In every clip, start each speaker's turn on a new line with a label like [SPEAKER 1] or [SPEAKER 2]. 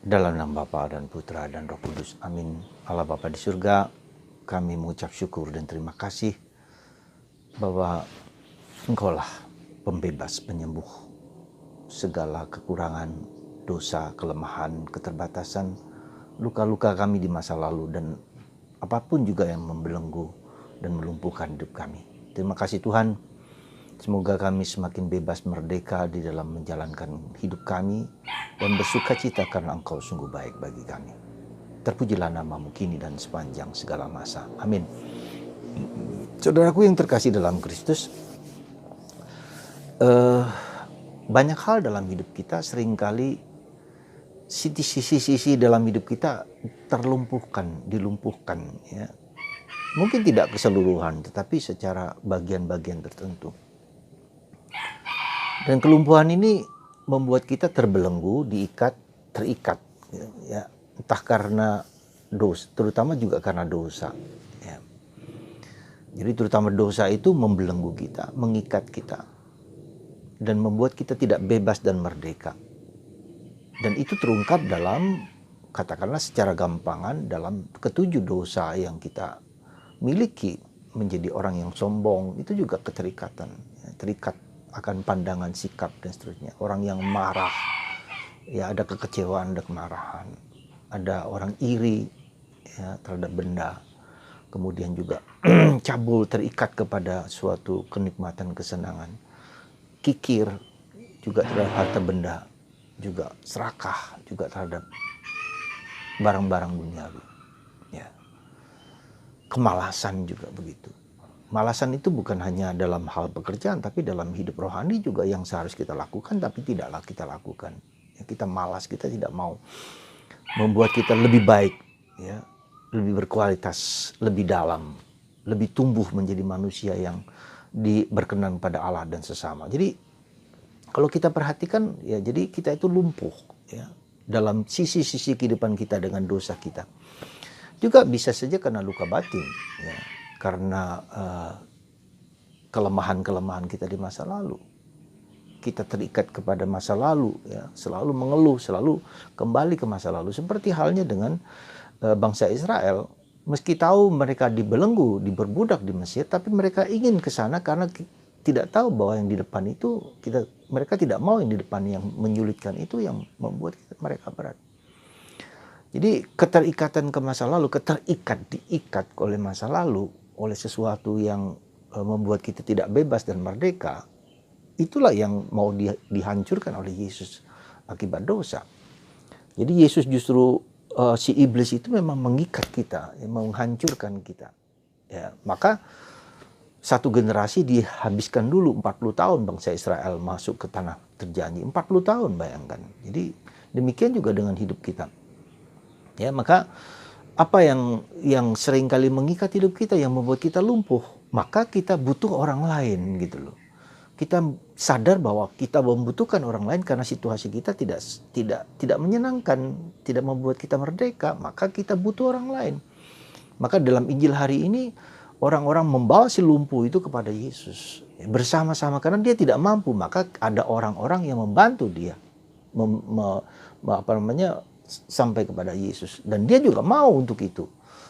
[SPEAKER 1] Dalam nama Bapa dan Putra dan Roh Kudus. Amin. Allah Bapa di surga, kami mengucap syukur dan terima kasih bahwa Engkaulah pembebas, penyembuh segala kekurangan, dosa, kelemahan, keterbatasan, luka-luka kami di masa lalu, dan apapun juga yang membelenggu dan melumpuhkan hidup kami. Terima kasih Tuhan. Semoga kami semakin bebas merdeka di dalam menjalankan hidup kami dan bersuka cita karena Engkau sungguh baik bagi kami. Terpujilah namamu kini dan sepanjang segala masa. Amin. Saudaraku yang terkasih dalam Kristus, banyak hal dalam hidup kita seringkali sisi-sisi dalam hidup kita dilumpuhkan. Ya. Mungkin tidak keseluruhan, tetapi secara bagian-bagian tertentu. Dan kelumpuhan ini membuat kita terbelenggu, terikat, ya, entah karena dosa, terutama juga karena dosa. Ya. Jadi terutama dosa itu membelenggu kita, mengikat kita, dan membuat kita tidak bebas dan merdeka. Dan itu terungkap dalam, katakanlah secara gampangan, dalam ketujuh dosa yang kita miliki. Menjadi orang yang sombong, itu juga keterikatan, ya, terikat akan pandangan, sikap, dan seterusnya. Orang yang marah, ya ada kekecewaan, ada kemarahan. Ada orang iri, ya, terhadap benda. Kemudian juga cabul, terikat kepada suatu kenikmatan, kesenangan. Kikir juga terhadap harta benda. Juga serakah juga terhadap barang-barang duniawi. Ya. Kemalasan juga begitu. Malasan itu bukan hanya dalam hal pekerjaan, tapi dalam hidup rohani juga yang seharusnya kita lakukan, tapi tidaklah kita lakukan. Ya, kita malas, kita tidak mau. Membuat kita lebih baik, ya, lebih berkualitas, lebih dalam, lebih tumbuh menjadi manusia yang berkenan pada Allah dan sesama. Jadi kalau kita perhatikan, ya, jadi kita itu lumpuh, ya, dalam sisi-sisi kehidupan kita dengan dosa kita. Juga bisa saja karena luka batin, ya, karena kelemahan-kelemahan kita di masa lalu. Kita terikat kepada masa lalu, ya, selalu mengeluh, selalu kembali ke masa lalu. Seperti halnya dengan bangsa Israel, meski tahu mereka dibelenggu, diperbudak di Mesir, tapi mereka ingin ke sana karena tidak tahu bahwa yang di depan itu, mereka tidak mau yang di depan yang menyulitkan itu yang membuat mereka berat. Jadi keterikatan ke masa lalu, diikat oleh masa lalu, oleh sesuatu yang membuat kita tidak bebas dan merdeka, itulah yang mau dihancurkan oleh Yesus akibat dosa. Jadi Yesus justru, si iblis itu memang mengikat kita, menghancurkan kita. Ya, maka satu generasi dihabiskan dulu 40 tahun bangsa Israel masuk ke tanah terjanji. 40 tahun, bayangkan. Jadi demikian juga dengan hidup kita. Ya, maka apa yang seringkali mengikat hidup kita, yang membuat kita lumpuh, maka kita butuh orang lain gitu loh. Kita sadar bahwa kita membutuhkan orang lain karena situasi kita tidak menyenangkan, tidak membuat kita merdeka, maka kita butuh orang lain. Maka dalam Injil hari ini orang-orang membawa si lumpuh itu kepada Yesus bersama-sama karena dia tidak mampu, maka ada orang-orang yang membantu dia sampai kepada Yesus, dan dia juga mau untuk itu.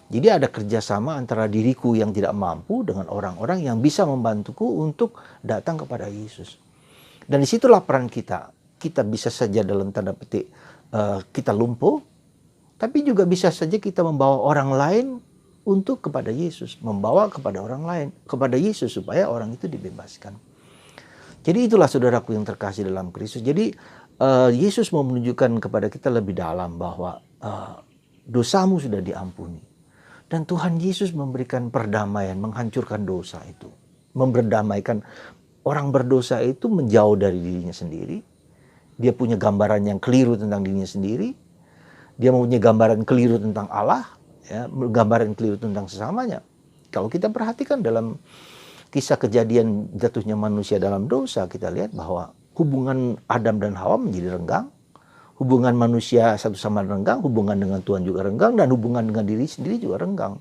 [SPEAKER 1] Jadi ada kerjasama antara diriku yang tidak mampu dengan orang-orang yang bisa membantuku untuk datang kepada Yesus. Dan disitulah peran kita. Kita bisa saja dalam tanda petik kita lumpuh, tapi juga bisa saja kita membawa orang lain untuk kepada Yesus, membawa kepada orang lain kepada Yesus supaya orang itu dibebaskan. Jadi itulah saudaraku yang terkasih dalam Kristus. Jadi Yesus mau menunjukkan kepada kita lebih dalam bahwa dosamu sudah diampuni. Dan Tuhan Yesus memberikan perdamaian, menghancurkan dosa itu. Memberdamaikan orang berdosa itu menjauh dari dirinya sendiri. Dia punya gambaran yang keliru tentang dirinya sendiri. Dia mempunyai gambaran keliru tentang Allah, ya, gambaran keliru tentang sesamanya. Kalau kita perhatikan dalam kisah kejadian jatuhnya manusia dalam dosa, kita lihat bahwa hubungan Adam dan Hawa menjadi renggang, hubungan manusia satu sama lain renggang, hubungan dengan Tuhan juga renggang, dan hubungan dengan diri sendiri juga renggang.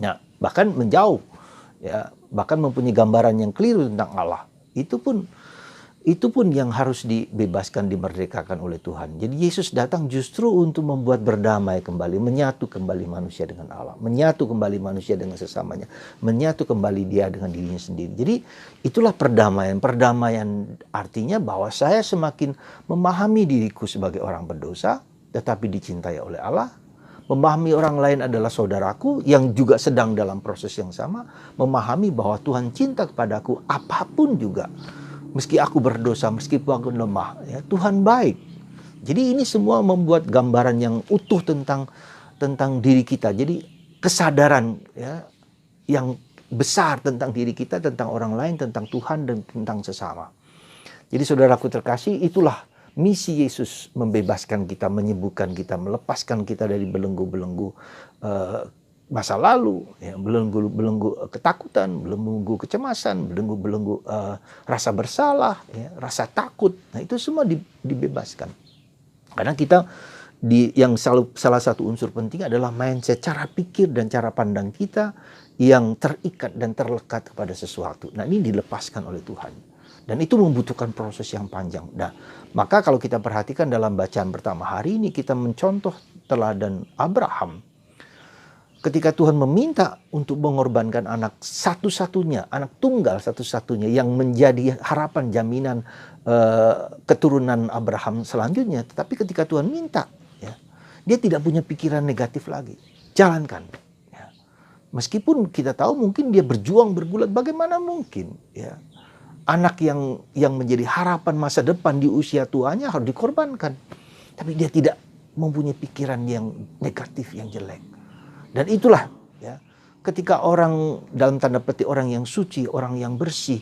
[SPEAKER 1] Nah, bahkan menjauh, ya, bahkan mempunyai gambaran yang keliru tentang Allah. Itu pun Itu pun yang harus dibebaskan, dimerdekakan oleh Tuhan. Jadi Yesus datang justru untuk membuat berdamai kembali, menyatu kembali manusia dengan Allah, menyatu kembali manusia dengan sesamanya, menyatu kembali dia dengan dirinya sendiri. Jadi itulah perdamaian. Perdamaian artinya bahwa saya semakin memahami diriku sebagai orang berdosa, tetapi dicintai oleh Allah. Memahami orang lain adalah saudaraku yang juga sedang dalam proses yang sama. Memahami bahwa Tuhan cinta kepadaku apapun juga. Meski aku berdosa, meskipun aku lemah, ya, Tuhan baik. Jadi ini semua membuat gambaran yang utuh tentang diri kita. Jadi kesadaran, ya, yang besar tentang diri kita, tentang orang lain, tentang Tuhan, dan tentang sesama. Jadi saudaraku terkasih, itulah misi Yesus, membebaskan kita, menyembuhkan kita, melepaskan kita dari belenggu-belenggu masa lalu, ya, belenggu ketakutan, belenggu kecemasan, belenggu rasa bersalah, ya, rasa takut. Nah, itu semua dibebaskan. Karena kita yang salah satu unsur penting adalah mindset, cara pikir dan cara pandang kita yang terikat dan terlekat kepada sesuatu. Nah, ini dilepaskan oleh Tuhan. Dan itu membutuhkan proses yang panjang. Nah, maka kalau kita perhatikan dalam bacaan pertama hari ini, kita mencontoh teladan Abraham. Ketika Tuhan meminta untuk mengorbankan anak satu-satunya, anak tunggal satu-satunya yang menjadi harapan jaminan keturunan Abraham selanjutnya. Tetapi ketika Tuhan minta, ya, dia tidak punya pikiran negatif lagi. Jalankan. Ya. Meskipun kita tahu mungkin dia berjuang bergulat, bagaimana mungkin, ya, anak yang menjadi harapan masa depan di usia tuanya harus dikorbankan. Tapi dia tidak mempunyai pikiran yang negatif, yang jelek. Dan itulah, ya, ketika orang, dalam tanda petik orang yang suci, orang yang bersih,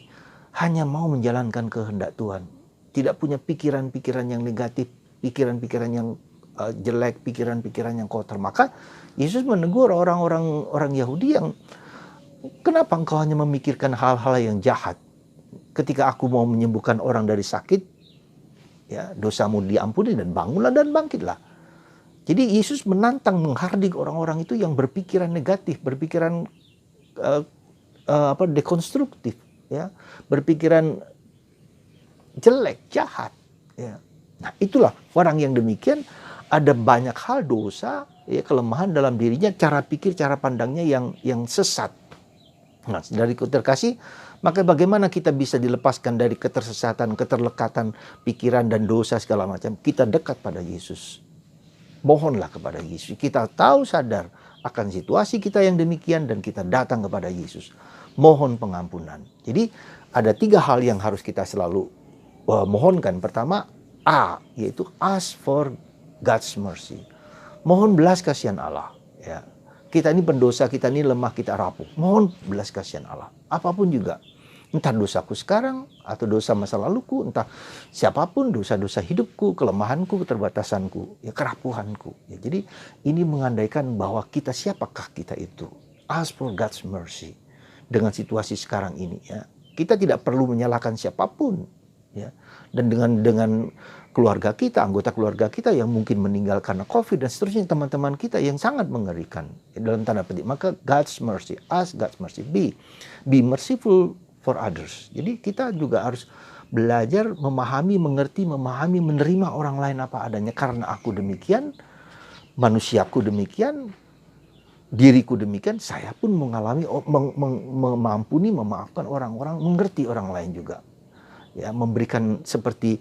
[SPEAKER 1] hanya mau menjalankan kehendak Tuhan. Tidak punya pikiran-pikiran yang negatif, pikiran-pikiran yang jelek, pikiran-pikiran yang kotor. Maka Yesus menegur orang Yahudi yang, kenapa engkau hanya memikirkan hal-hal yang jahat? Ketika aku mau menyembuhkan orang dari sakit, ya, dosamu diampuni dan bangunlah dan bangkitlah. Jadi Yesus menantang, menghardik orang-orang itu yang berpikiran negatif, berpikiran dekonstruktif, ya, berpikiran jelek, jahat. Ya. Nah, itulah orang yang demikian, ada banyak hal dosa, ya, kelemahan dalam dirinya, cara pikir, cara pandangnya yang sesat. Nah, dari terkasih, maka bagaimana kita bisa dilepaskan dari ketersesatan, keterlekatan pikiran dan dosa segala macam? Kita dekat pada Yesus. Mohonlah kepada Yesus. Kita tahu sadar akan situasi kita yang demikian dan kita datang kepada Yesus. Mohon pengampunan. Jadi ada 3 hal yang harus kita selalu mohonkan. Pertama, yaitu ask for God's mercy. Mohon belas kasihan Allah. Ya. Kita ini pendosa, kita ini lemah, kita rapuh. Mohon belas kasihan Allah. Apapun juga. Entah dosaku sekarang, atau dosa masa laluku, entah siapapun, dosa-dosa hidupku, kelemahanku, keterbatasanku, ya, kerapuhanku. Ya, jadi ini mengandaikan bahwa kita, siapakah kita itu. Ask for God's mercy. Dengan situasi sekarang ini, ya, kita tidak perlu menyalahkan siapapun. Ya. Dan dengan keluarga kita, anggota keluarga kita yang mungkin meninggal karena COVID dan seterusnya, teman-teman kita yang sangat mengerikan, ya, dalam tanda petik. Maka God's mercy, ask God's mercy, be merciful for others. Jadi kita juga harus belajar memahami, mengerti, memahami, menerima orang lain apa adanya. Karena aku demikian, manusiaku demikian, diriku demikian, saya pun mengalami, mengampuni, memaafkan orang-orang, mengerti orang lain juga. Ya, memberikan seperti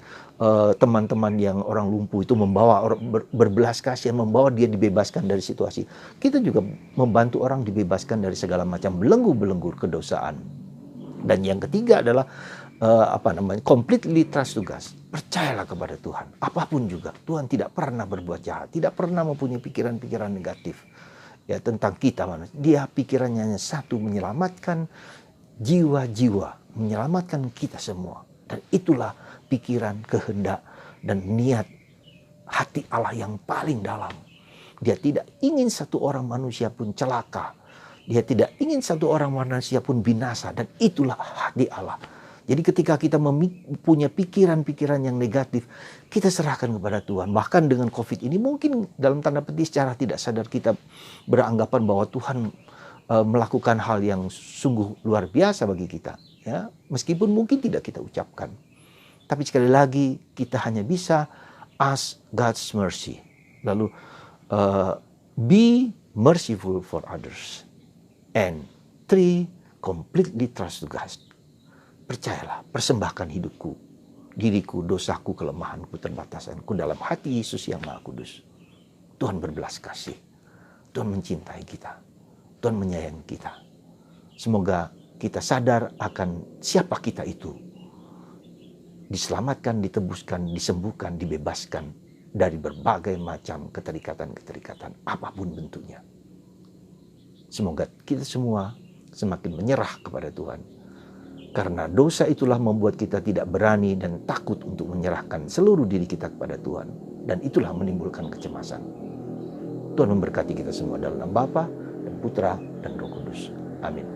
[SPEAKER 1] teman-teman yang orang lumpuh itu, membawa berbelas kasihan, membawa dia dibebaskan dari situasi. Kita juga membantu orang dibebaskan dari segala macam belenggu-belenggu kedosaan. Dan yang ketiga adalah completely trust to God. Percayalah kepada Tuhan. Apapun juga, Tuhan tidak pernah berbuat jahat, tidak pernah mempunyai pikiran-pikiran negatif, ya, tentang kita. Dia pikirannya hanya satu, menyelamatkan jiwa-jiwa, menyelamatkan kita semua. Dan itulah pikiran, kehendak, dan niat hati Allah yang paling dalam. Dia tidak ingin satu orang manusia pun celaka. Dia tidak ingin satu orang manusia pun binasa. Dan itulah hati Allah. Jadi ketika kita punya pikiran-pikiran yang negatif, kita serahkan kepada Tuhan. Bahkan dengan COVID ini mungkin dalam tanda petik secara tidak sadar kita beranggapan bahwa Tuhan melakukan hal yang sungguh luar biasa bagi kita. Ya, meskipun mungkin tidak kita ucapkan. Tapi sekali lagi kita hanya bisa ask God's mercy. Lalu be merciful for others. And 3, completely trust to God. Percayalah, persembahkan hidupku, diriku, dosaku, kelemahanku, terbatasanku dalam hati Yesus yang Maha Kudus. Tuhan berbelas kasih. Tuhan mencintai kita. Tuhan menyayangi kita. Semoga kita sadar akan siapa kita itu. Diselamatkan, ditebuskan, disembuhkan, dibebaskan dari berbagai macam keterikatan-keterikatan, apapun bentuknya. Semoga kita semua semakin menyerah kepada Tuhan. Karena dosa itulah membuat kita tidak berani dan takut untuk menyerahkan seluruh diri kita kepada Tuhan. Dan itulah menimbulkan kecemasan. Tuhan memberkati kita semua dalam nama Bapa dan Putra dan Roh Kudus. Amin.